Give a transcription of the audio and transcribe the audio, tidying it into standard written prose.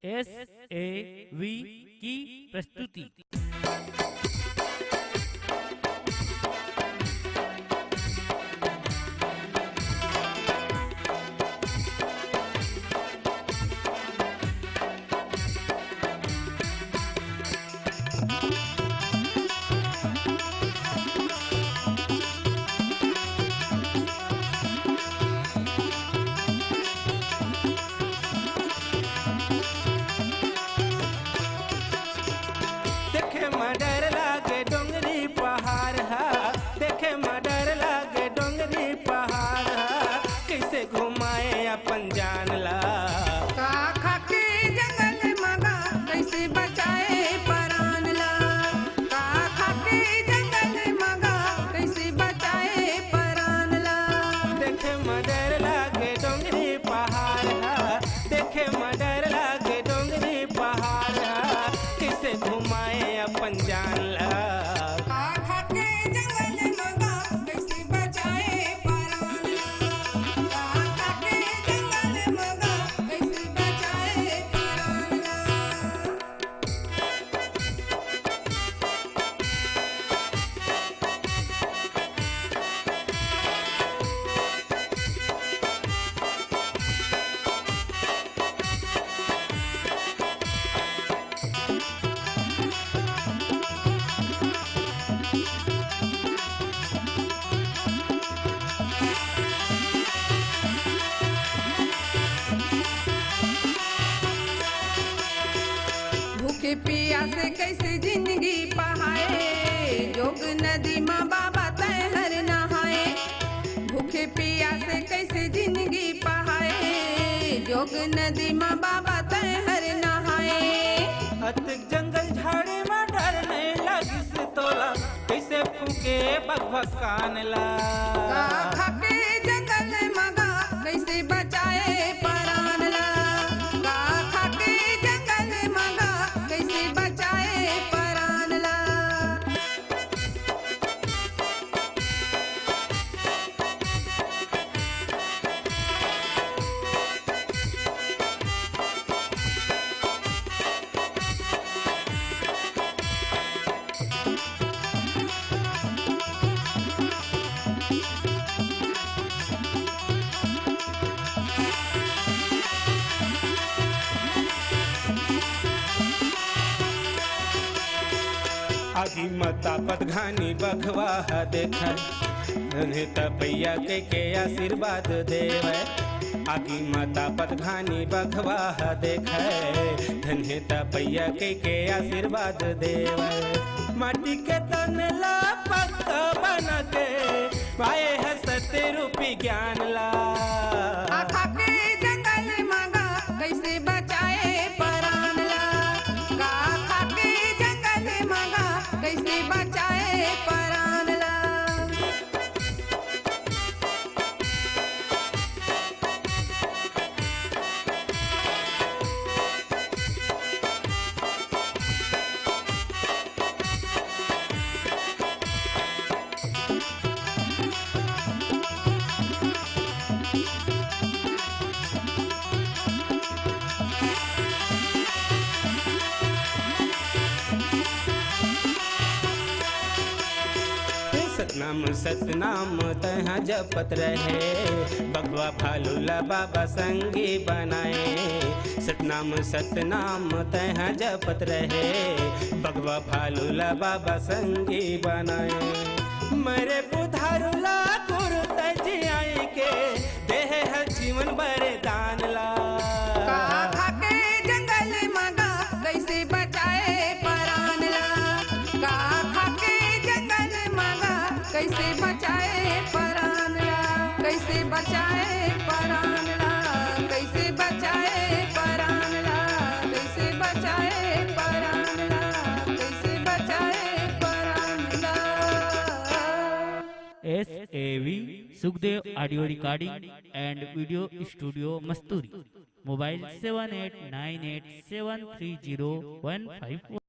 SAV की प्रस्तुति। देखे में डर लागे डोंगरी पहाड़ हा, देखे में डर लागे डोंगरी पहाड़ हा, कैसे घुमाए अपन जान ला। का खाके जंगल मगा कैसे बचाए परान ला। का खाके जंगल मगा कैसे बचाए परान ला। देखे में डर लागे डोंगरी पहाड़ हा, देखे में डर लागे डोंगरी पहाड़ हा, कैसे घुमाए अपन जान ला। का खाके जंगल मगा कैसे बचाए परान ला। का खाके जंगल मगा कैसे बचाए परान ला। भूखे पियासे कैसे जिंदगी पहाए, जोग नदी माँ बाबा तैहर नहाए। भूखे पियासे कैसे जिंदगी पहाए, जोग नदी माँ बाबा तैहर नहाए। अतिक जंगल झाड़ी में डर नहीं लगी से तोला, कैसे फूके बकबक कान ला। का खाके जंगल मगा कैसे बचाए परान ला। का खाके जंगल मगा कैसे बचाए परान ला। आगी मतापत घानी बघवा हा देखै, धन्य तपैया के आशीर्वाद देवै। आगी मतापत घानी बघवा हा देखै, धन्य तपैया के आशीर्वाद देवै। माटी के तनला पक्का बना के पाए है सत्य रूपी ज्ञान ला। का खाके जंगल मगा कैसे बचाए परान ला। का खाके जंगल मगा कैसे बचाए परान ला। सतनाम सतनाम तहाँ जपत रहे, बगवा भालूला बाबा संगी बनाए। सतनाम सतनाम तहाँ जपत रहे, बगवा भालूला बाबा संगी बनाए। मरे बुधारुला गुरु तजियाई के देह है जीवन बरदान ला। का खाके जंगल मगा कैसे बचाए परान ला। का खाके जंगल मगा कैसे बचाए परान ला। कैसे बचाए परान ला। कैसे बचाए परान ला। कैसे बचाए परान ला। कैसे बचाए परान ला। SAV Sukhdev audio recording and video studio Masturi. Mobile 7898730154।